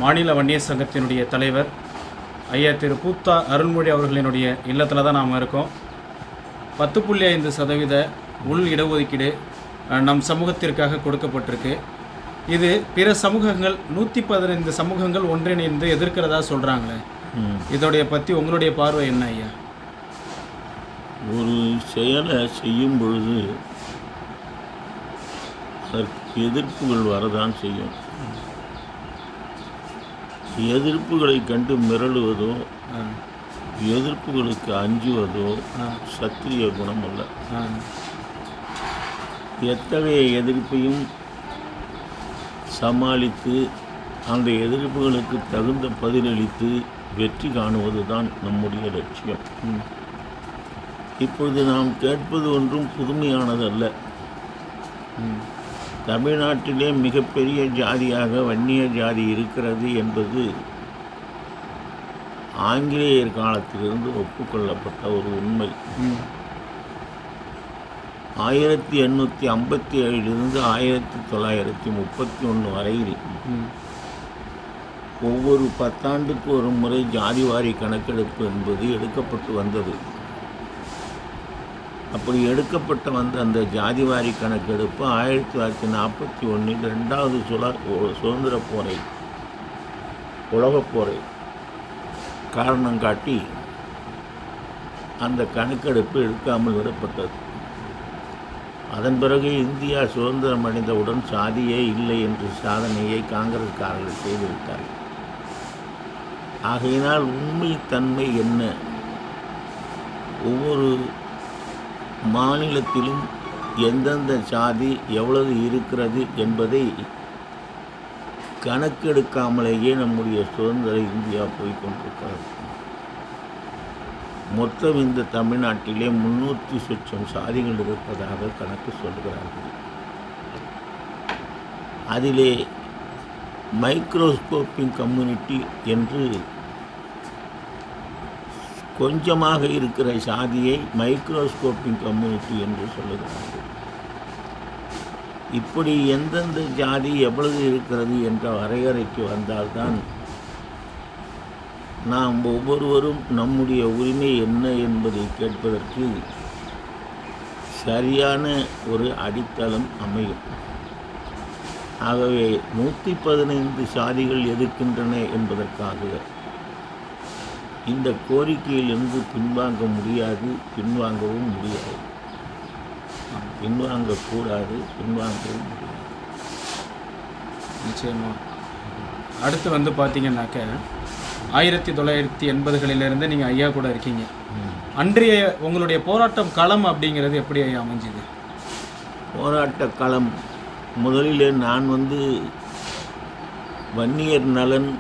மாநில வன்னியர் சங்கத்தினுடைய தலைவர் ஐயா திரு பூத்தா அருள்மொழி அவர்களினுடைய இல்லத்தில் தான் நாம் இருக்கோம். 10.5% உள் இடஒதுக்கீடு நம் சமூகத்திற்காக கொடுக்கப்பட்டிருக்கு. இது பிற சமூகங்கள் 115 சமூகங்கள் ஒன்றிணைந்து எதிர்க்கிறதா சொல்கிறாங்களே, இதோடைய பற்றி உங்களுடைய பார்வை என்ன ஐயா? ஒரு செயலை செய்யும் பொழுது அதற்கு எதிர்ப்புகள் வரதான் செய்யும். எதிர்ப்புகளை கண்டு மிரளுவதோ எதிர்ப்புகளுக்கு அஞ்சுவதோ சத்திரிய குணம் அல்ல. எத்தகைய எதிர்ப்பையும் சமாளித்து அந்த எதிர்ப்புகளுக்கு தகுந்த பதிலளித்து வெற்றி காணுவது தான் நம்முடைய லட்சியம். இப்பொழுது நாம் கேட்பது ஒன்றும் புதுமையானதல்ல. தமிழ்நாட்டிலே மிகப்பெரிய ஜாதியாக வன்னிய ஜாதி இருக்கிறது என்பது ஆங்கிலேயர் காலத்திலிருந்து ஒப்புக்கொள்ளப்பட்ட ஒரு உண்மை. 1857 1931 வரையில் ஒவ்வொரு 10 ஆண்டுக்கு ஒரு முறை ஜாதிவாரி கணக்கெடுப்பு என்பது எடுக்கப்பட்டு வந்தது. அப்படி எடுக்கப்பட்ட வந்த அந்த ஜாதிவாரி கணக்கெடுப்பு 1941 2வது சுதந்திர போரை, உலகப் போரை காரணம் காட்டி அந்த கணக்கெடுப்பு எடுக்காமல் விடப்பட்டது. அதன் பிறகு இந்தியா சுதந்திரம் அடைந்தவுடன் சாதியே இல்லை என்ற சாதனையை காங்கிரஸ்காரர்கள் செய்துவிட்டார்கள். ஆகையினால் உண்மை தன்மை என்ன? ஒவ்வொரு மாநிலத்திலும் எந்தெந்த சாதி எவ்வளவு இருக்கிறது என்பதை கணக்கெடுக்காமலேயே நம்முடைய சுதந்திர இந்தியா போய்கொண்டிருக்கிறது. மொத்தம் இந்த தமிழ்நாட்டிலே 300 சொச்சம் சாதிகள் இருப்பதாக கணக்கு சொல்கிறார்கள். அதிலே மைக்ரோஸ்கோப்பிங் கம்யூனிட்டி என்று கொஞ்சமாக இருக்கிற சாதியை மைக்ரோஸ்கோப்பிங் கம்யூனிட்டி என்று சொல்லுகிறார்கள். இப்படி எந்தெந்த ஜாதி எவ்வளவு இருக்கிறது என்ற வரையறைக்கு வந்தால்தான் நாம் ஒவ்வொருவரும் நம்முடைய உரிமை என்ன என்பதை கேட்பதற்கு சரியான ஒரு அடித்தளம் அமையும். ஆகவே 115 சாதிகள் எதிர்க்கின்றன என்பதற்காக இந்த கோரிக்கையிலிருந்து பின்வாங்க முடியாது, பின்வாங்கவும் முடியாது, பின்வாங்கக்கூடாது, பின்வாங்கவும் முடியாது. நிச்சயமாக. அடுத்து பார்த்தீங்கன்னாக்க 1980களிலிருந்து நீங்கள் ஐயா கூட இருக்கீங்க. அன்றைய உங்களுடைய போராட்டம் களம் அப்படிங்கிறது எப்படி ஐயா அமைஞ்சுது? போராட்ட களம் முதலிலே நான் வன்னியர் நலன்,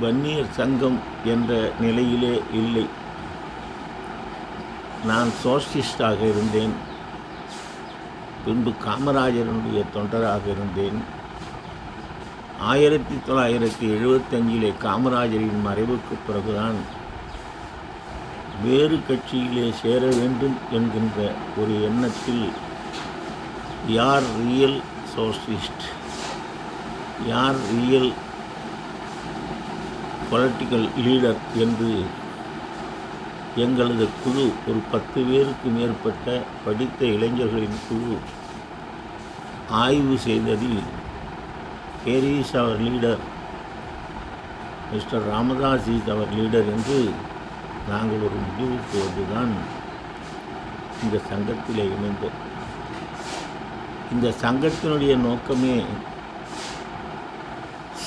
வன்னியர் சங்கம் என்ற நிலையிலே இல்லை. நான் சோஷலிஸ்டாக இருந்தேன். பின்பு காமராஜருடைய தொண்டராக இருந்தேன். 1975 காமராஜரின் மறைவுக்கு பிறகுதான் வேறு கட்சியிலே சேர வேண்டும் என்கின்ற ஒரு எண்ணத்தில் யார் ரியல் சோஷலிஸ்ட், யார் ரியல் பொலிட்டிக்கல் லீடர் என்று எங்களது குழு, ஒரு 10 பேருக்கு மேற்பட்ட படித்த இளைஞர்களின் குழு ஆய்வு செய்ததில் here is our leader, mister Ramadoss is our leader என்று நாங்கள் ஒரு முடிவுக்கு வந்துதான் இந்த சங்கத்திலே இணைந்தோம். இந்த சங்கத்தினுடைய நோக்கமே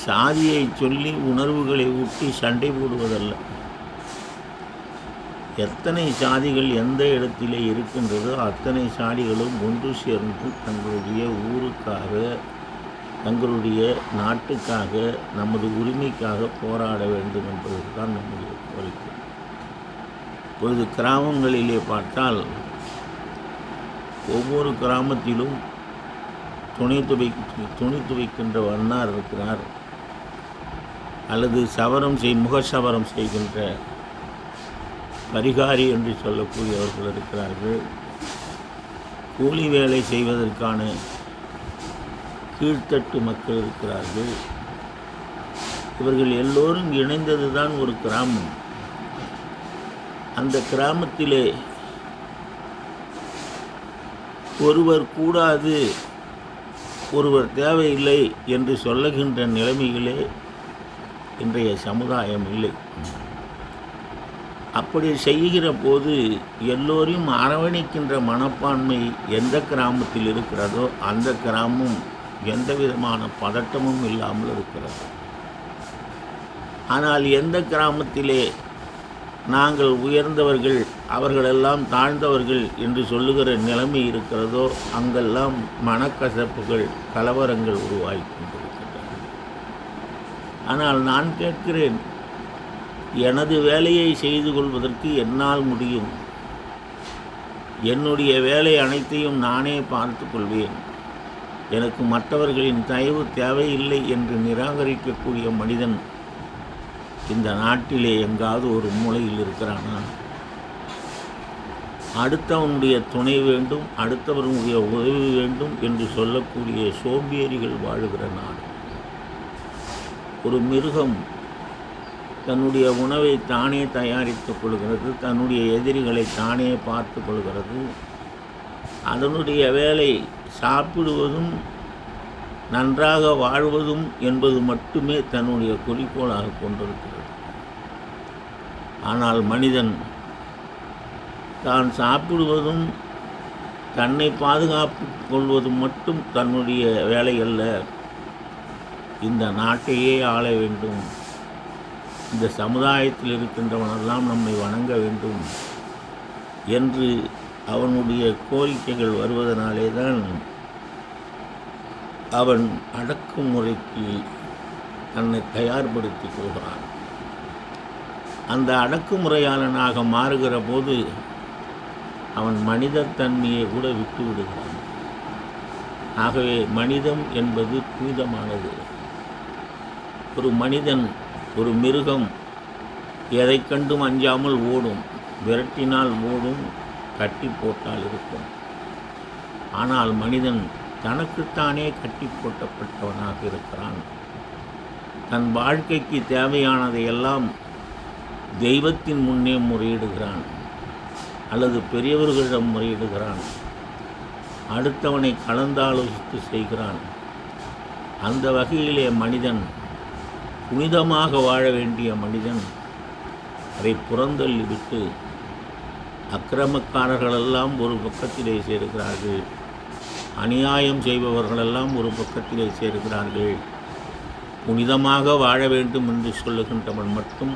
சாதியை சொல்லி உணர்வுகளை ஊட்டி சண்டை போடுவதல்ல. எத்தனை சாதிகள் எந்த இடத்திலே இருக்கின்றதோ அத்தனை சாதிகளும் ஒன்று சேர்ந்து தங்களுடைய ஊருக்காக, தங்களுடைய நாட்டுக்காக, நமது உரிமைக்காக போராட வேண்டும் என்பதுதான் நம்முடைய கோரிக்கை. இப்பொழுது கிராமங்களிலே பார்த்தால் ஒவ்வொரு கிராமத்திலும் துணி துவைக்கின்ற வண்ணார் இருக்கிறார், அல்லது முகசவரம் செய்கின்ற பரிகாரி என்று சொல்லக்கூடியவர்கள் இருக்கிறார்கள். கூலி வேலை செய்வதற்கான கீழ்த்தட்டு மக்கள் இருக்கிறார்கள். இவர்கள் எல்லோரும் இணைந்தது தான் ஒரு கிராமம். அந்த கிராமத்திலே ஒருவர் கூடாது, ஒருவர் தேவையில்லை என்று சொல்லுகின்ற நிலைமைகளே இன்றைய சமுதாயம் இல்லை. அப்படி செய்கிற போது எல்லோரையும் அரவணைக்கின்ற மனப்பான்மை எந்த கிராமத்தில் இருக்கிறதோ அந்த கிராமம் எந்த விதமான பதட்டமும் இல்லாமல் இருக்கிறது. ஆனால் எந்த கிராமத்திலே நாங்கள் உயர்ந்தவர்கள், அவர்களெல்லாம் தாழ்ந்தவர்கள் என்று சொல்லுகிற நிலைமை இருக்கிறதோ அங்கெல்லாம் மனக்கசப்புகள், கலவரங்கள் உருவாகி கொண்டிருக்கின்றன. ஆனால் நான் கேட்கிறேன், எனது வேலையை செய்து கொள்வதற்கு என்னால் முடியும். என்னுடைய வேலை அனைத்தையும் நானே பார்த்து கொள்வேன். எனக்கு மற்றவர்களின் தயவு தேவையில்லை என்று நிராகரிக்கக்கூடிய மனிதன் இந்த நாட்டிலே எங்காவது ஒரு மூலையில் இருக்கிறானா? அடுத்தவனுடைய துணை வேண்டும், அடுத்தவனுடைய உதவி வேண்டும் என்று சொல்லக்கூடிய சோம்பேறிகள் வாழுகிற நாடு. ஒரு மிருகம் தன்னுடைய உணவை தானே தயாரித்துக் கொள்கிறது, தன்னுடைய எதிரிகளை தானே பார்த்து கொள்கிறது. அதனுடைய வேலை சாப்பிடுவதும் நன்றாக வாழ்வதும் என்பது மட்டுமே தன்னுடைய குறிக்கோளாக கொண்டிருக்கிறது. ஆனால் மனிதன் தான் சாப்பிடுவதும் தன்னை பாதுகாப்பு கொள்வதும் மட்டும் தன்னுடைய வேலை அல்ல. இந்த நாட்டையே ஆள வேண்டும், இந்த சமுதாயத்தில் இருக்கின்றவனெல்லாம் நம்மை வணங்க வேண்டும் என்று அவனுடைய கோரிக்கைகள் வருவதனாலே தான் அவன் அடக்குமுறைக்கு தன்னை தயார்படுத்திக் கொள்கிறான். அந்த அடக்குமுறையாளனாக மாறுகிற போது அவன் மனிதத்தன்மையை கூட விட்டு விடுகிறான். ஆகவே மனிதம் என்பது புனிதமானது. ஒரு மனிதன், ஒரு மிருகம் எதை கண்டும் அஞ்சாமல் ஓடும், விரட்டினால் ஓடும், கட்டி போட்டால் இருக்கும். ஆனால் மனிதன் தனக்குத்தானே கட்டி போட்டப்பட்டவனாக இருக்கிறான். தன் வாழ்க்கைக்கு தேவையானதையெல்லாம் தெய்வத்தின் முன்னே முறையிடுகிறான் அல்லது பெரியவர்களிடம் முறையிடுகிறான். அடுத்தவனை கலந்தாலோசித்து செய்கிறான். அந்த வகையிலே மனிதன் புனிதமாக வாழ வேண்டிய மனிதன் அதை புறந்தள்ளிவிட்டு அக்கிரமக்காரர்களெல்லாம் ஒரு பக்கத்திலே சேர்கிறார்கள், அநியாயம் செய்பவர்களெல்லாம் ஒரு பக்கத்திலே சேர்கிறார்கள். புனிதமாக வாழ வேண்டும் என்று சொல்லுகின்றவன் மட்டும்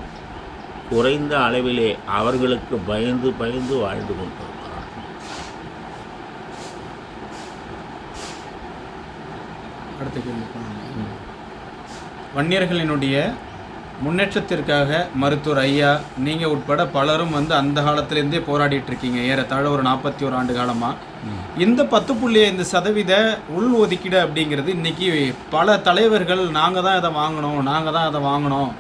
குறைந்த அளவிலே அவர்களுக்கு பயந்து பயந்து வாழ்ந்து கொண்டிருக்கிறான். அடுத்த கேள்வி போனாங்க. வன்னியர்களினுடைய முன்னேற்றத்திற்காக மருத்துவர் ஐயா, நீங்கள் உட்பட பலரும் அந்த காலத்திலேருந்தே போராடிட்டு இருக்கீங்க. ஏறத்தாழ ஒரு 41 ஆண்டு காலமாக இந்த 10.5% உள் ஒதுக்கீடு அப்படிங்கிறது இன்றைக்கி பல தலைவர்கள் நாங்கள் தான் இதை வாங்கணும், நாங்கள் தான் அதை வாங்கணும்,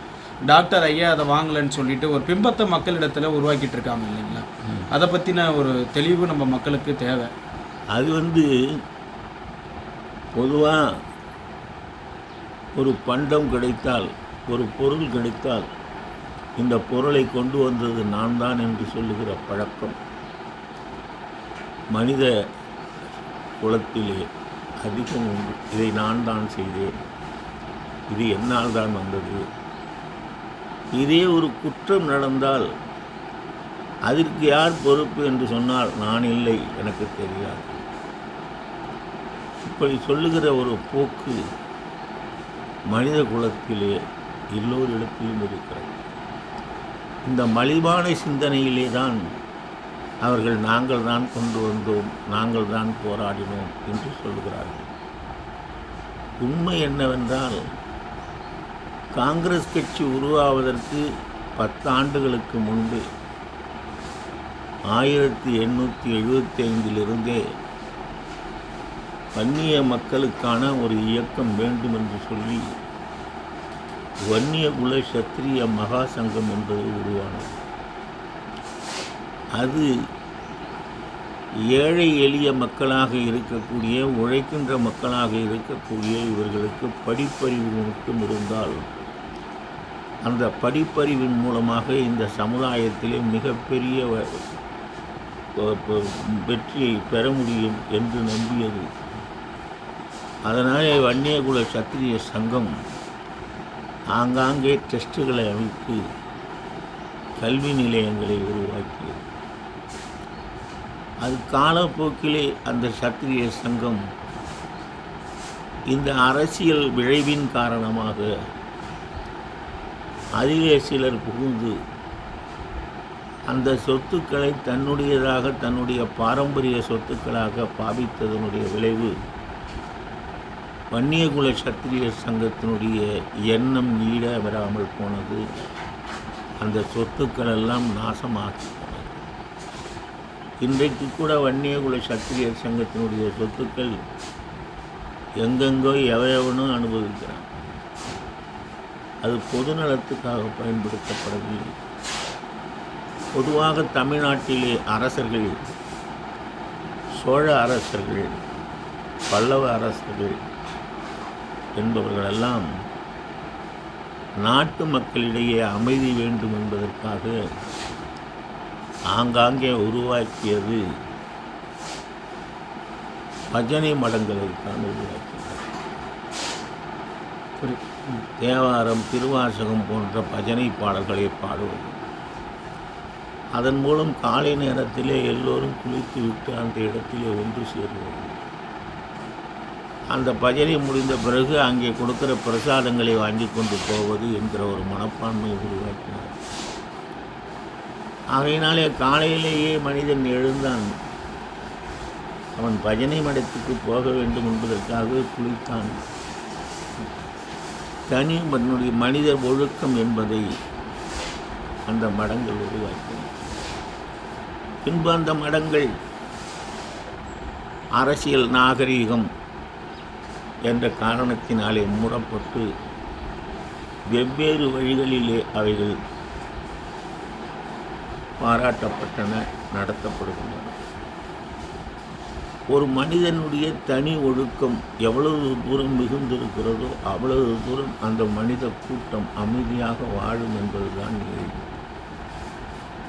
டாக்டர் ஐயா அதை வாங்கலைன்னு சொல்லிட்டு ஒரு பிம்பத்தை மக்களிடத்தில் உருவாக்கிட்டு இருக்காங்க இல்லைங்களா? அதை பற்றின ஒரு தெளிவு நம்ம மக்களுக்கு தேவை. அது பொதுவாக ஒரு பண்டம் கிடைத்தால், ஒரு பொருள் கிடைத்தால், இந்த பொருளை கொண்டு வந்தது நான் தான் என்று சொல்லுகிற பழக்கம் மனித குலத்திலே அதிகம் உண்டு. இதை நான் தான் செய்தேன், இது என்னால் தான் வந்தது. இதே ஒரு குற்றம் நடந்தால் அதற்கு யார் பொறுப்பு என்று சொன்னால் நான் இல்லை, எனக்கு தெரியாது. இப்படி சொல்லுகிற ஒரு போக்கு மனித குலத்திலே எல்லோரிடத்திலும் இருக்கிறது. இந்த மலிவான சிந்தனையிலே தான் அவர்கள் நாங்கள் தான் கொண்டு வந்தோம், நாங்கள் தான் போராடினோம் என்று சொல்கிறார்கள். உண்மை என்னவென்றால், காங்கிரஸ் கட்சி உருவாவதற்கு 10 ஆண்டுகளுக்கு முன்பு 1875 வன்னிய மக்களுக்கான ஒரு இயக்கம் வேண்டும் என்று சொல்லி வன்னிய குல சத்திரிய மகா சங்கம் என்பது உருவானது. அது ஏழை எளிய மக்களாக இருக்கக்கூடிய, உழைக்கின்ற மக்களாக இருக்கக்கூடிய இவர்களுக்கு படிப்பறிவு மட்டும் இருந்தால் அந்த படிப்பறிவின் மூலமாக இந்த சமுதாயத்திலே மிகப்பெரிய வெற்றியை பெற முடியும் என்று நம்பியது. அதனாலே வன்னியகுல சத்திரிய சங்கம் ஆங்காங்கே டெஸ்ட்டுகளை அமைத்து கல்வி நிலையங்களை உருவாக்கியது. அது காலப்போக்கிலே அந்த சத்திரிய சங்கம் இந்த அரசியல் விளைவின் காரணமாக அதிலே சிலர் புகுந்து அந்த சொத்துக்களை தன்னுடையதாக தன்னுடைய பாரம்பரிய சொத்துக்களாக பாவித்ததனுடைய விளைவு வன்னியகுல சத்திரிய சங்கத்தினுடைய எண்ணம் ஈட வராமல் போனது. அந்த சொத்துக்கள் எல்லாம் நாசமாகி போனது. இன்றைக்கு கூட வன்னியகுல சத்திரியர் சங்கத்தினுடைய சொத்துக்கள் எங்கெங்கோ எவையவனும் அனுபவிக்கிறான். அது பொதுநலத்துக்காக பயன்படுத்தப்படவில்லை. பொதுவாக தமிழ்நாட்டிலே அரசர்கள், சோழ அரசர்கள், பல்லவ அரசர்கள் என்பவர்களெல்லாம் நாட்டு மக்களிடையே அமைதி வேண்டும் என்பதற்காக ஆங்காங்கே உருவாக்கியது பஜனை மடங்களை தான் உருவாக்கினார். தேவாரம், திருவாசகம் போன்ற பஜனை பாடல்களை பாடுவது. அதன் மூலம் காலை நேரத்திலே எல்லோரும் குளித்து விட்டு அந்த இடத்திலே ஒன்று சேருவது. அந்த பஜனை முடிந்த பிறகு அங்கே கொடுக்கிற பிரசாதங்களை வாங்கி கொண்டு போவது என்கிற ஒரு மனப்பான்மை உருவாக்கினார். ஆகையினாலே காலையிலேயே மனிதன் எழுந்தான். அவன் பஜனை மடத்துக்கு போக வேண்டும் என்பதற்காக குளித்தான். தனி மனித ஒழுக்கம் என்பதை அந்த மடங்கள் உருவாக்கின. பின்பு அந்த மடங்கள் அரசியல் நாகரீகம் என்ற காரணத்தினாலே மூடப்பட்டு வெவ்வேறு வழிகளிலே அவைகள் பாராட்டப்பட்டன, நடத்தப்படுகின்றன. ஒரு மனிதனுடைய தனி ஒழுக்கம் எவ்வளவு தூரம் மிகுந்திருக்கிறதோ அவ்வளவு தூரம் அந்த மனித கூட்டம் அமைதியாக வாழும் என்பதுதான் நிகழ்வு.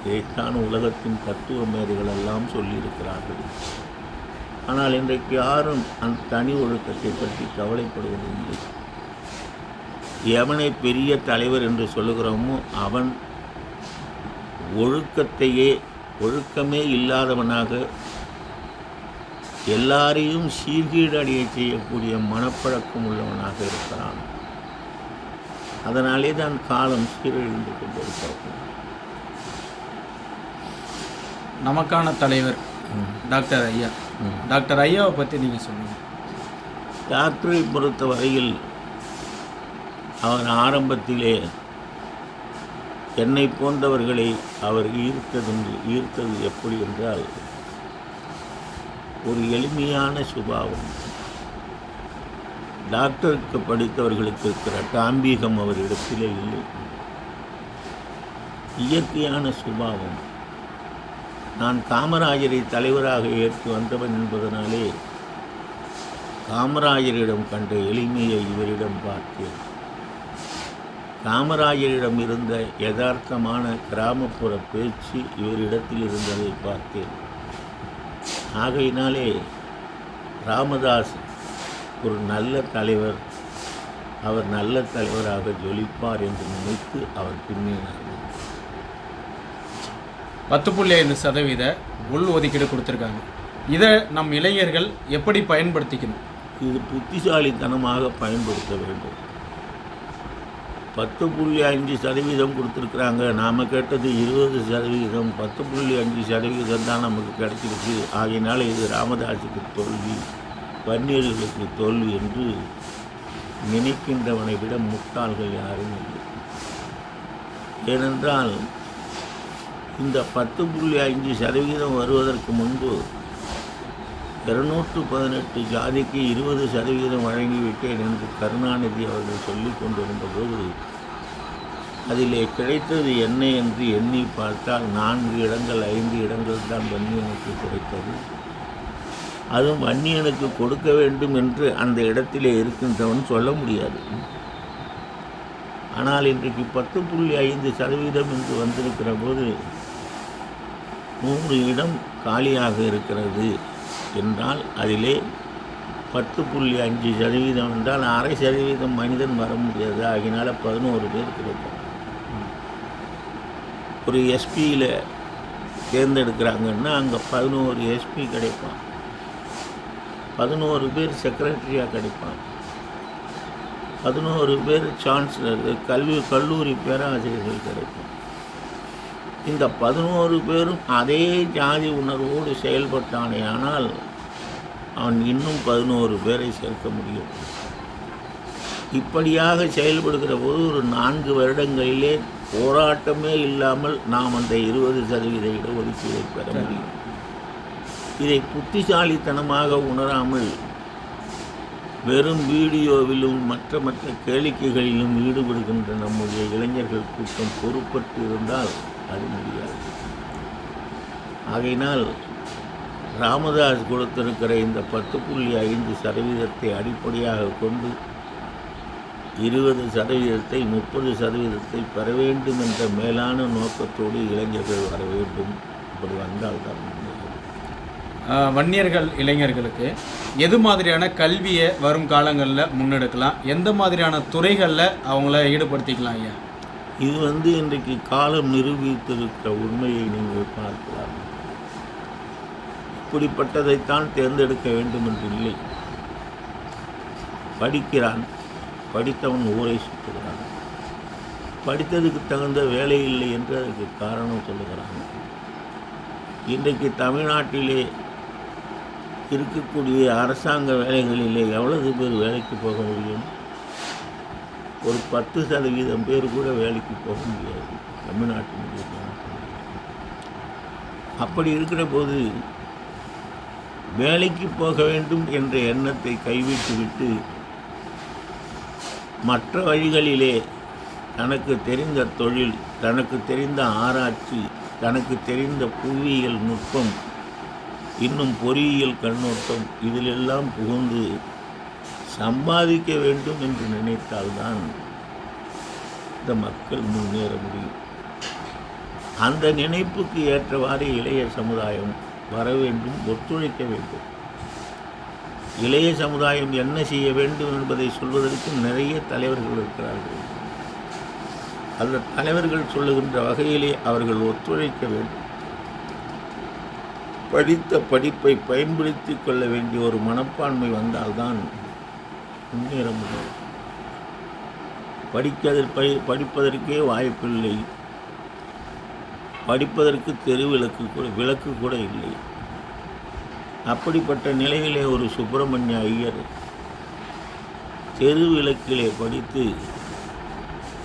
இதைத்தான் உலகத்தின் தத்துவ மேதைகள் எல்லாம் சொல்லியிருக்கிறார்கள். ஆனால் இன்றைக்கு யாரும் அந்த தனி ஒழுக்கத்தை பற்றி கவலைப்படுவதில்லை. எவனை பெரிய தலைவர் என்று சொல்லுகிறோமோ அவன் ஒழுக்கமே இல்லாதவனாக எல்லாரையும் சீர்கீழடைய செய்யக்கூடிய மனப்பழக்கம் உள்ளவனாக இருக்கிறான். அதனாலே தான் காலம் சீரழிந்து கொண்டிருக்கிறது. நமக்கான தலைவர் டாக்டர் ஐயா. டாக்டர் ஐயாவை பற்றி நீங்கள் சொல்லுங்கள். டாக்டரை பொறுத்த வரையில் அவர் ஆரம்பத்திலே என்னை போன்றவர்களை அவர் ஈர்த்தது எப்படி என்றால், ஒரு எளிமையான சுபாவம். டாக்டருக்கு படித்தவர்களுக்கு இருக்கிற தாம்பீகம் அவரிடத்திலே இல்லை. இயற்கையான சுபாவம். நான் காமராஜரை தலைவராக ஏற்று வந்தவன் என்பதனாலே காமராஜரிடம் கண்ட எளிமையை இவரிடம் பார்த்தேன். காமராஜரிடம் இருந்த யதார்த்தமான கிராமப்புற பேச்சு இவரிடத்தில் இருந்ததை பார்த்தேன். ஆகையினாலே ராமதாஸ் ஒரு நல்ல தலைவர், அவர் நல்ல தலைவராக ஜொலிப்பார் என்று நினைத்து அவர் பின்னினார். 10.5% உள் ஒதுக்கீடு கொடுத்துருக்காங்க. இதை நம் இளைஞர்கள் எப்படி பயன்படுத்திக்கணும்? இது புத்திசாலித்தனமாக பயன்படுத்த வேண்டும். 10.5% கொடுத்துருக்குறாங்க. நாம் கேட்டது 20%. 10.5% தான் நமக்கு கிடைச்சிருக்கு. ஆகையினால இது ராமதாஸுக்கு தோல்வி, வன்னியர்களுக்கு தோல்வி என்று நினைக்கின்றவனை விட முட்டாள்கள் யாரும் இல்லை. ஏனென்றால் இந்த 10.5% வருவதற்கு முன்பு 218 ஜாதிக்கு 20% வழங்கிவிட்டேன் என்று கருணாநிதி அவர்கள் சொல்லி கொண்டிருந்த போது அதிலே கிடைத்தது என்ன என்று எண்ணி பார்த்தால் 4 இடங்கள் 5 இடங்கள் தான் வன்னியனுக்கு கிடைத்தது. அதுவும் வன்னியனுக்கு கொடுக்க வேண்டும் என்று அந்த இடத்திலே இருக்கின்றவன் சொல்ல முடியாது. ஆனால் இன்றைக்கு 10.5% என்று வந்திருக்கிற போது 100 இடம் காலியாக இருக்கிறது என்றால் அதிலே 10.5% என்றால் 0.5% மனிதன் வர முடியாது. ஆகினால 11 பேர் கிடைக்கும். ஒரு எஸ்பியில் தேர்ந்தெடுக்கிறாங்கன்னா அங்கே 11 எஸ்பி கிடைப்பான், 11 பேர் செக்ரட்டரியாக கிடைப்பான், 11 பேர் சான்சலர் கல்லூரி பேராசிரியர்கள் கிடைப்பான். இந்த 11 பேரும் அதே ஜாதி உணர்வோடு செயல்பட்டானே ஆனால் அவன் இன்னும் 11 பேரை சேர்க்க முடியும். இப்படியாக செயல்படுகிற போது ஒரு 4 வருடங்களிலே போராட்டமே இல்லாமல் நாம் அந்த 20% இடஒதுக்கீடை பெற முடியும். இதை புத்திசாலித்தனமாக உணராமல் வெறும் வீடியோவிலும் மற்ற கேளிக்கைகளிலும் ஈடுபடுகின்ற நம்முடைய இளைஞர்கள் கூட்டம் பொறுப்பட்டு இருந்தால் அது முடியாது. ஆகையினால் ராமதாஸ் கொடுத்திருக்கிற இந்த 10.5% அடிப்படையாக கொண்டு 20%, 30% பெற வேண்டும் என்ற மேலான நோக்கத்தோடு இளைஞர்கள் வர வேண்டும். இப்படி வந்தால்தான் வன்னியர்கள் இளைஞர்களுக்கு எது மாதிரியான கல்வியை வரும் காலங்களில் முன்னெடுக்கலாம், எந்த மாதிரியான துறைகளில் அவங்கள ஈடுபடுத்திக்கலாம் ஐயா? இது இன்றைக்கு காலம் நிரூபித்திருக்கிற உண்மையை நீங்கள் பார்க்கலாம். இப்படிப்பட்டதைத்தான் தேர்ந்தெடுக்க வேண்டும் என்று இல்லை. படிக்கிறான், படித்தவன் ஊரை சுற்றுகிறான், படித்ததுக்கு தகுந்த வேலை இல்லை என்று அதுக்கு காரணம் சொல்லுகிறான். இன்றைக்கு தமிழ்நாட்டிலே இருக்கக்கூடிய அரசாங்க வேலைகளிலே எவ்வளவு பேர் வேலைக்கு போக முடியும்? ஒரு 10% பேர் கூட வேலைக்கு போக முடியாது தமிழ்நாட்டினுடைய. அப்படி இருக்கிற போது வேலைக்கு போக வேண்டும் என்ற எண்ணத்தை கைவிட்டுவிட்டு மற்ற வழிகளிலே தனக்கு தெரிந்த தொழில், தனக்கு தெரிந்த ஆராய்ச்சி, தனக்கு தெரிந்த புவியியல் நுட்பம், இன்னும் பொறியியல் கண்ணோட்டம் இதிலெல்லாம் புகுந்து சம்பாதிக்க வேண்டும் என்று நினைத்தால்தான் இந்த மக்கள் முன்னேற முடியும். அந்த நினைப்புக்கு ஏற்றவாறு இளைய சமுதாயம் வர வேண்டும், ஒத்துழைக்க வேண்டும். இளைய சமுதாயம் என்ன செய்ய வேண்டும் என்பதை சொல்வதற்கு நிறைய தலைவர்கள் இருக்கிறார்கள். அந்த தலைவர்கள் சொல்லுகின்ற வகையிலே அவர்கள் ஒத்துழைக்க வேண்டும். படித்த படிப்பை பயன்படுத்தி கொள்ள வேண்டிய ஒரு மனப்பான்மை வந்தால்தான் முன்னேற முடியும். படிப்பதற்கே வாய்ப்பில்லை, படிப்பதற்கு விளக்கு கூட இல்லை. அப்படிப்பட்ட நிலையிலே ஒரு சுப்பிரமணிய ஐயர் தெரு விளக்கிலே படித்து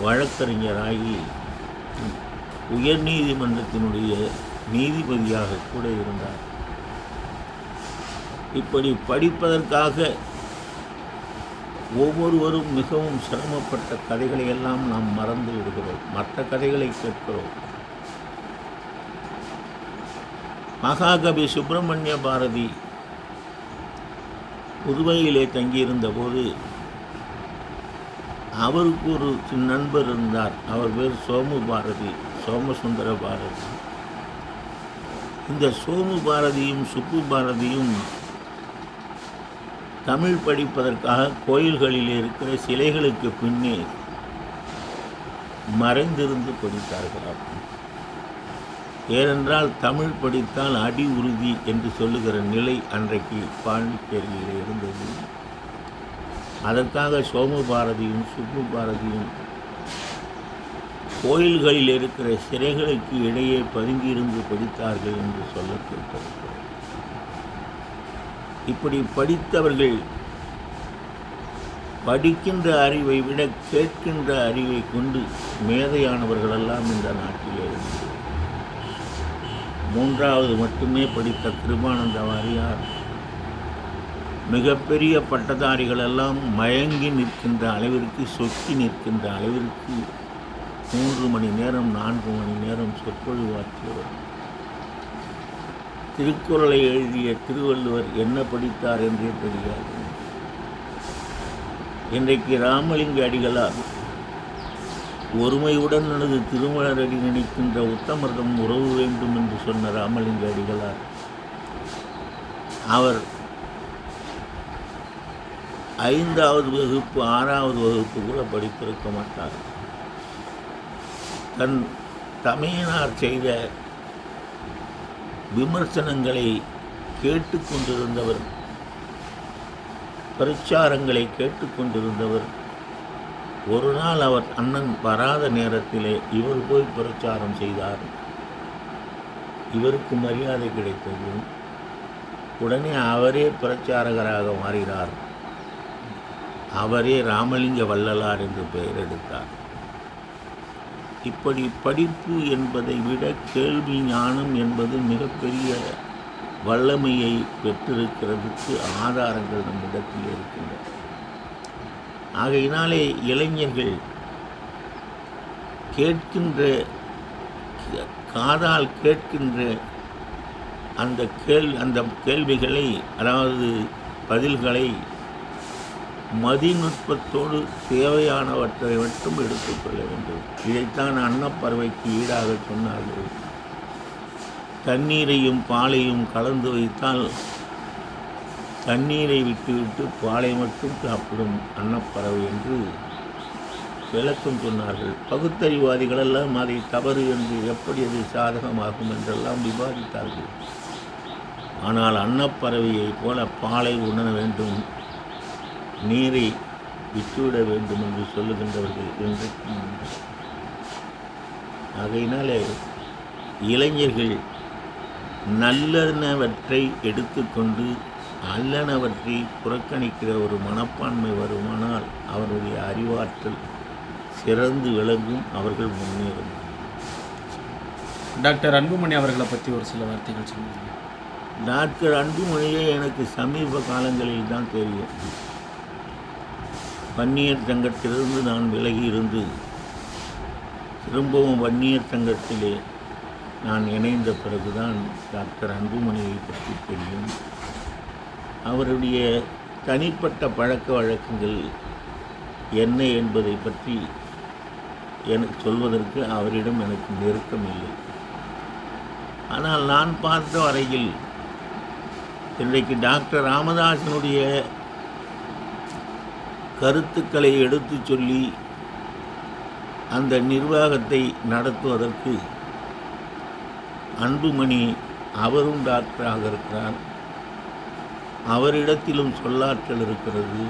வழக்கறிஞராகி உயர்நீதிமன்றத்தினுடைய நீதிபதியாக கூட இருந்தார். இப்படி படிப்பதற்காக ஒவ்வொருவரும் மிகவும் சிரமப்பட்ட கதைகளை எல்லாம் நாம் மறந்து விடுகிறோம், மற்ற கதைகளை கேட்கிறோம். மகாகவி சுப்பிரமணிய பாரதி புதுவையிலே தங்கியிருந்த போது அவருக்கு ஒரு நண்பர் இருந்தார். அவர் பேர் சோமசுந்தர பாரதி. இந்த சோமு பாரதியும் சுப்பு பாரதியும் தமிழ் படிப்பதற்காக கோயில்களில் இருக்கிற சிலைகளுக்கு பின்னே மறைந்திருந்து படித்தார்களாம். ஏனென்றால் தமிழ் படித்தால் அடி உறுதி என்று சொல்லுகிற நிலை அன்றைக்கு பாண்டிச்சேரியில் இருந்தது. அதற்காக சோமு பாரதியும் சுப்பு பாரதியும் கோயில்களில் இருக்கிற சிறைகளுக்கு இடையே பதுங்கியிருந்து படித்தார்கள் என்று சொல்ல கேட்டிருக்கிறோம். இப்படி படித்தவர்கள் படிக்கின்ற அறிவை விட கேட்கின்ற அறிவை கொண்டு மேதையானவர்களெல்லாம் இந்த நாட்டிலே இருந்து. 3வது மட்டுமே படித்த கிருபானந்த வாரியார் மிகப்பெரிய பட்டதாரிகளெல்லாம் மயங்கி நிற்கின்ற அளவிற்கு, சொக்கி நிற்கின்ற அளவிற்கு 3 மணி நேரம் 4 மணி நேரம் சொற்பொழிவாற்றியவர். திருக்குறளை எழுதிய திருவள்ளுவர் என்ன படித்தார் என்றே தெரியாது. இன்றைக்கு ராமலிங்க அடிகளார் ஒருமையுடன் எனது திருமலரடி நினைக்கின்ற உத்தமர்தம் உறவு வேண்டும் என்று சொன்ன ராமலிங்க அடிகளார் அவர் 5வது வகுப்பு 6வது வகுப்பு கூட படித்திருக்க மாட்டார். தன் தமையனார் செய்த விமர்சனங்களை கேட்டுக்கொண்டிருந்தவர், பிரச்சாரங்களை கேட்டுக்கொண்டிருந்தவர். ஒரு நாள் அவர் அண்ணன் வராத நேரத்திலே இவர் போய் பிரச்சாரம் செய்தார். இவருக்கு மரியாதை கிடைத்தது. உடனே அவரே பிரச்சாரகராக மாறினார். அவரே ராமலிங்க வள்ளலார் என்று பெயர் எடுத்தார். இப்படி படிப்பு என்பதை விட கேள்வி ஞானம் என்பது மிகப்பெரிய வல்லமையை பெற்றிருக்கிறதுக்கு ஆதாரங்கள் நம்மிடத்தில் இருக்கின்றன. ஆகையினாலே இளைஞர்கள் காதால் கேட்கின்ற அந்த கேள்விகளை, அதாவது பதில்களை மதிநுட்பத்தோடு தேவையானவற்றை மட்டும் எடுத்துக்கொள்ள வேண்டும். இதைத்தான் அன்னப்பறவைக்கு ஈடாக சொன்னார்கள். தண்ணீரையும் பாலையும் கலந்து வைத்தால் தண்ணீரை விட்டுவிட்டு பாலை மட்டும் சாப்பிடும் அன்னப்பறவை என்று விளக்கம் சொன்னார்கள். பகுத்தறிவாதிகளெல்லாம் அதை தவறு என்று, எப்படி அது சாதகமாகும் என்றெல்லாம் விவாதித்தார்கள். ஆனால் அன்னப்பறவையை போல பாலை உண்ண வேண்டும், நீரை விட்டுவிட வேண்டும் என்று சொல்லுகின்றவர்கள் இன்றைக்கு. ஆகையினாலே இளைஞர்கள் நல்லனவற்றை எடுத்துக்கொண்டு அல்லனவற்றை புறக்கணிக்கிற ஒரு மனப்பான்மை வருமானால் அவருடைய அறிவாற்றல் சிறந்து விளங்கும், அவர்கள் முன்னேறும். டாக்டர் அன்புமணி அவர்களை பற்றி ஒரு சில வார்த்தைகள் சொல்லுங்கள். டாக்டர் அன்புமணியை எனக்கு சமீப காலங்களில் தான் தெரியும். வன்னியர் சங்கத்திலிருந்து நான் விலகி இருந்து திரும்பவும் வன்னியர் சங்கத்திலே நான் இணைந்த பிறகுதான் டாக்டர் அன்புமணியை பற்றி தெரியும். அவருடைய தனிப்பட்ட பழக்க வழக்கங்கள் என்ன என்பதை பற்றி எனக்கு சொல்வதற்கு அவரிடம் எனக்கு நெருக்கம் இல்லை. ஆனால் நான் பார்த்த வரையில் இன்றைக்கு டாக்டர் ராமதாசனுடைய கருத்துக்களை எடுத்து சொல்லி அந்த நிர்வாகத்தை நடத்துவதற்கு அன்புமணி அவரும் டாக்டராக இருக்கிறார். அவரிடத்திலும் சொல்லாற்றல் இருக்கிறது.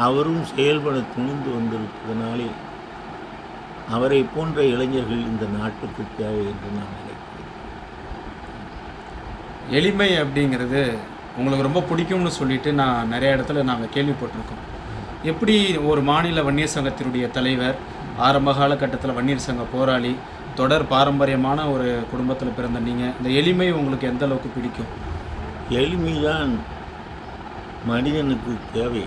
அவரும் செயல்பட துணிந்து வந்திருப்பதனாலே அவரை போன்ற இளைஞர்கள் இந்த நாட்டுக்கு தேவை என்று நான் நினைக்கிறேன். எளிமை அப்படிங்கிறது உங்களுக்கு ரொம்ப பிடிக்கும்னு சொல்லிட்டு நான் நிறைய இடத்துல நாங்கள் கேள்விப்பட்டிருக்கோம். எப்படி ஒரு மாநில வன்னியர் சங்கத்தினுடைய தலைவர், ஆரம்ப காலகட்டத்தில் வன்னியர் சங்க போராளி, தொடர் பாரம்பரியமான ஒரு குடும்பத்தில் பிறந்த நீங்கள், இந்த எளிமை உங்களுக்கு எந்த அளவுக்கு பிடிக்கும்? எளிமைதான் மனிதனுக்கு தேவை.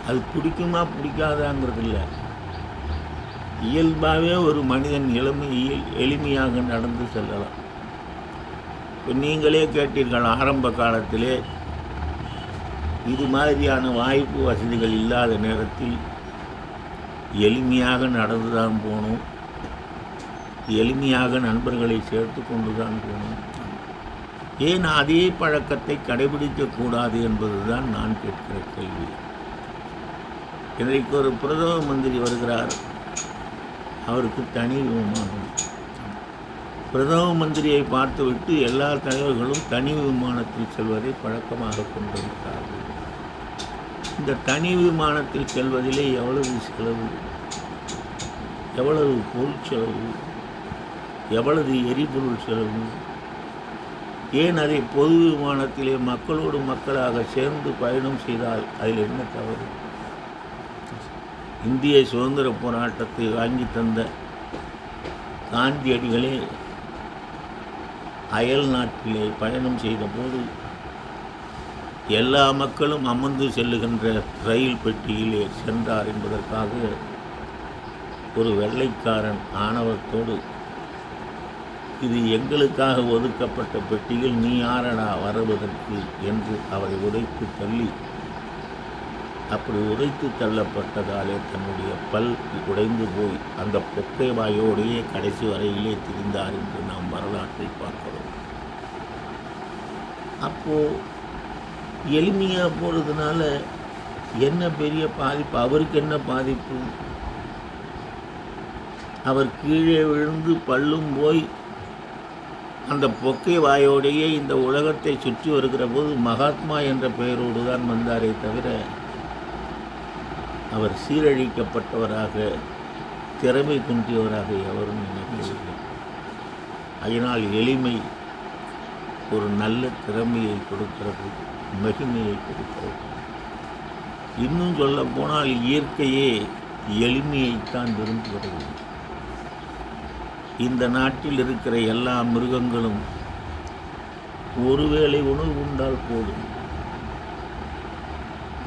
அது பிடிக்குமா பிடிக்காதாங்கிறது இல்லை. இயல்பாகவே ஒரு மனிதன் எளிமையாக நடந்து செல்லலாம். இப்போ நீங்களே கேட்டீர்கள், ஆரம்ப காலத்திலே இது மாதிரியான வாய்ப்பு வசதிகள் இல்லாத நேரத்தில் எளிமையாக நடந்து தான் போகணும், எளிமையாக நண்பர்களை சேர்த்து கொண்டு தான் போகணும். ஏன் அதே பழக்கத்தை கடைபிடிக்கக்கூடாது என்பது தான் நான் கேட்கிற கேள்வி. இன்றைக்கு ஒரு பிரதம மந்திரி வருகிறார், அவருக்கு தனி விமானம். பிரதம மந்திரியை பார்த்துவிட்டு எல்லா தலைவர்களும் தனி விமானத்தில் செல்வதை பழக்கமாக கொண்டிருக்கிறார்கள். இந்த தனி விமானத்தில் செல்வதிலே எவ்வளவு செலவு, எவ்வளவு பொருள் செலவு, எவ்வளவு எரிபொருள் செலவு. ஏன் அதை பொது விமானத்திலே மக்களோடு மக்களாக சேர்ந்து பயணம் செய்தால் அதில் என்ன தவறு? இந்திய சுதந்திர போராட்டத்தை வாங்கி தந்த காந்தியடிகளே அயல் நாட்டிலே பயணம் செய்தபோது எல்லா மக்களும் அமர்ந்து செல்லுகின்ற ரயில் பெட்டியிலே சென்றார் என்பதற்காக ஒரு வெள்ளைக்காரன் ஆணவத்தோடு, இது எங்களுக்காக ஒதுக்கப்பட்ட பெட்டியில் நீ யாரடா வருவதற்கு என்று அவரை உதைத்து தள்ளி அப்படி உதைத்து தள்ளப்பட்டதாலே தன்னுடைய பல் உடைந்து போய் அந்த பொக்கை வாயோடையே கடைசி வரையிலே திரிந்தார் என்று நாம் வரலாற்றை பார்க்கிறோம். அப்போது எளிமையாக போகிறதுனால என்ன பெரிய பாதிப்பு? அவருக்கு என்ன பாதிப்பு? அவர் கீழே விழுந்து பல்லும் போய் அந்த பொக்கை வாயோடையே இந்த உலகத்தை சுற்றி வருகிற போது மகாத்மா என்ற பெயரோடு தான் வந்தாரே தவிர அவர் சீரழிக்கப்பட்டவராக, திறமை குன்றியவராக எவரும் நினைக்கவில்லை. அதனால் எளிமை ஒரு நல்ல திறமையை கொடுக்கிறது, மகிமையை கொடுக்கிறது. இன்னும் சொல்ல போனால் இயற்கையே எளிமையைத்தான் விரும்புகிறது. இந்த நாட்டில் இருக்கிற எல்லா மிருகங்களும் ஒருவேளை உணவு உண்டால் போதும்.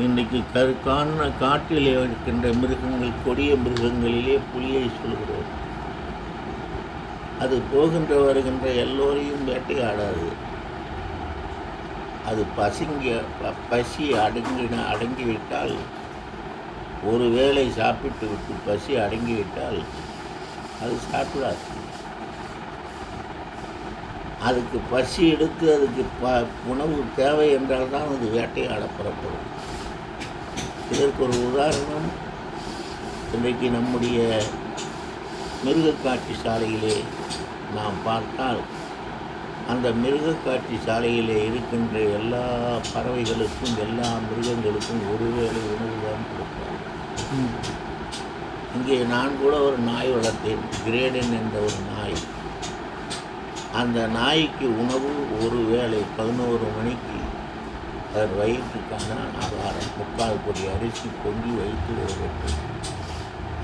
இன்றைக்கு காட்டிலே இருக்கின்ற மிருகங்கள், கொடிய மிருகங்களிலே புலியை சொல்கிறோம். அது போகின்ற வருகின்ற எல்லோரையும் வேட்டையாடாது. அது பசி அடங்கிவிட்டால், ஒரு வேளை சாப்பிட்டு விட்டு பசி அடங்கிவிட்டால் அது சாப்பிடாது. அதுக்கு பசி எடுத்து அதுக்கு உணவு தேவை என்றால் தான் அது வேட்டையாட புறப்படும். இதற்கு ஒரு உதாரணம், இன்றைக்கு நம்முடைய மிருகக்காட்சி சாலையிலே நாம் பார்த்தால், அந்த மிருகக்காட்சி சாலையிலே இருக்கின்ற எல்லா பறவைகளுக்கும் எல்லா மிருகங்களுக்கும் ஒருவேளை உணவு தான் கொடுப்பார். இங்கே நான் கூட ஒரு நாய் வளர்த்தேன், கிரேடன் என்ற ஒரு நாய். அந்த நாய்க்கு உணவு ஒரு வேளை 11 மணிக்கு அதன் வயிற்றுக்கான ஆகாரம் 3/4 பொடி அரிசி பொங்கி வைத்து வைத்து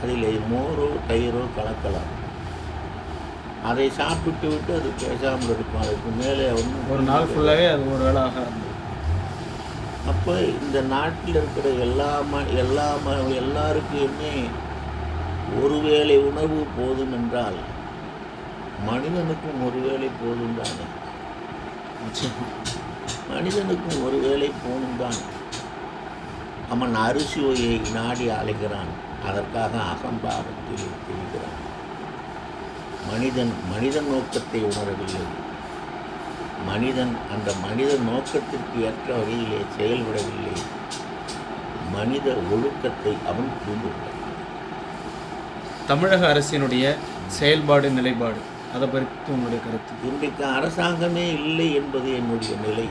அதில் மோரோ தயிரோ கலக்கலாம். அதை சாப்பிட்டு விட்டு அது பேசாமல் இருக்கும். அதுக்கு மேலே ஒரு நாள் ஃபுல்லாகவே அது ஒரு வேளை ஆகாரம். அப்போ இந்த நாட்டில் இருக்கிற எல்லாருக்குமே ஒருவேளை உணவு போதும் என்றால் மனிதனுக்கும் ஒருவேளை போதும் தானே? மனிதனுக்கும் ஒருவேளை போதும் தான். அவன் அரிசியை நாடி அலைகிறான், அதற்காக அகம்பாவத்தில் திரிகிறான். மனிதன் நோக்கத்தை உணரவில்லை. அந்த மனித நோக்கத்திற்கு ஏற்ற வகையிலே செயல்படவில்லை. மனித ஒழுக்கத்தை அவன் புரிந்துள்ளான். தமிழக அரசினுடைய செயல்பாடு, நிலைப்பாடு, அதை பற்றி உங்களுடைய கருத்து? இன்றைக்கு அரசாங்கமே இல்லை என்பது என்னுடைய நிலை.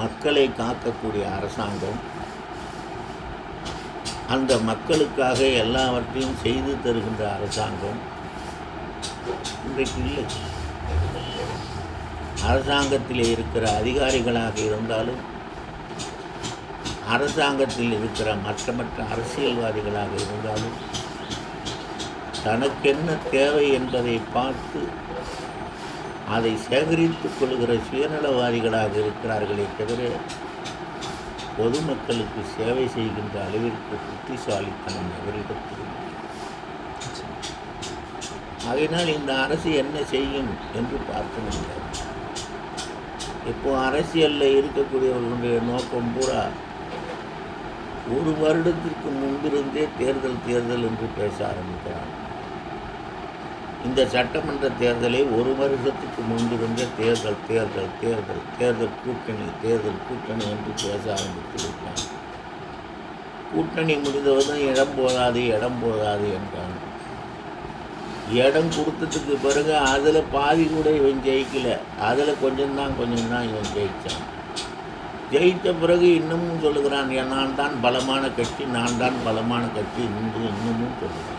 மக்களை காக்கக்கூடிய அரசாங்கம், அந்த மக்களுக்காக எல்லாவற்றையும் செய்து தருகின்ற அரசாங்கம் இன்றைக்கு இல்லை. அரசாங்கத்தில் இருக்கிற அதிகாரிகளாக இருந்தாலும், அரசாங்கத்தில் இருக்கிற மற்ற அரசியல்வாதிகளாக இருந்தாலும், தனக்கென்ன தேவை என்பதை பார்த்து அதை சேகரித்துக் கொள்கிற சுயநலவாதிகளாக இருக்கிறார்களே தவிர பொதுமக்களுக்கு சேவை செய்கின்ற அளவிற்கு புத்திசாலித்தனம் அவரிடத்தில். ஆகையினால் இந்த அரசு என்ன செய்யும் என்று பார்க்க முடியாது. இப்போ அரசியலில் இருக்கக்கூடியவர்களுடைய நோக்கம் பூரா ஒரு வருடத்திற்கு முன்பிருந்தே தேர்தல் என்று பேச ஆரம்பிக்கிறார். இந்த சட்டமன்ற தேர்தலை ஒரு வருடத்துக்கு முன்பிருந்தே தேர்தல் கூட்டணி என்று பேச ஆரம்பித்து விட்டார். கூட்டணி முடிந்தவதும் இடம் போதாது என்றான். இடம் கொடுத்ததுக்கு பிறகு அதில் பாதி கூட இவன் ஜெயிக்கலை, அதில் கொஞ்சம்தான் இவன் ஜெயித்தான். ஜெயித்த பிறகு இன்னமும் சொல்லுகிறான், நான் தான் பலமான கட்சி என்று இன்னமும் சொல்லுகிறான்.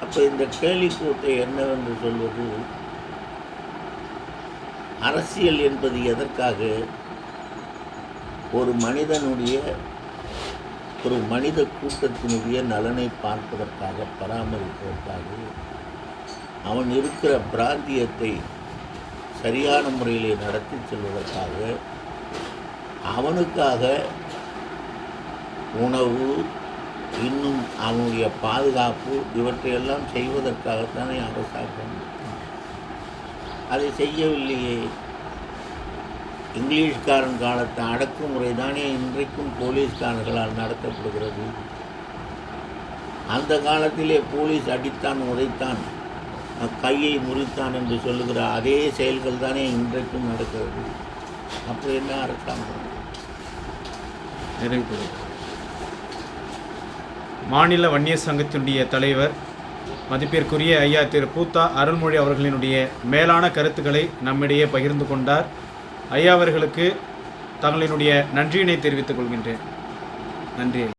அப்போ இந்த கேலிக்கூத்தை என்னவென்று சொல்வது? அரசியல் என்பது எதற்காக? ஒரு மனித கூட்டத்தினுடைய நலனை பார்ப்பதற்காக, பராமரிப்பதற்காக, அவன் இருக்கிற பிராந்தியத்தை சரியான முறையிலே நடத்தி செல்வதற்காக, அவனுக்காக உணவு, இன்னும் அவனுடைய பாதுகாப்பு, இவற்றையெல்லாம் செய்வதற்காகத்தானே அரசாங்கம். அதை செய்யவில்லையே. இங்கிலீஷ்காரன் காலத்து அடக்குமுறை தானே இன்றைக்கும் போலீஸ்காரர்களால் நடத்தப்படுகிறது. அந்த காலத்திலே போலீஸ் அடித்தான், உதைத்தான், கையை முறித்தான் என்று சொல்லுகிற அதே செயல்கள் தானே இன்றைக்கும் நடக்கிறது. அப்படி என்ன அரசாங்கம்? நிறைவு மாநில வன்னியர் சங்கத்தினுடைய தலைவர் மதிப்பிற்குரிய ஐயா திரு பூத்தா அருள்மொழி அவர்களினுடைய மேலான கருத்துக்களை நம்மிடையே பகிர்ந்து கொண்டார். ஐயா அவர்களுக்கு தங்களினுடைய நன்றியினை தெரிவித்துக் கொள்கின்றேன். நன்றி.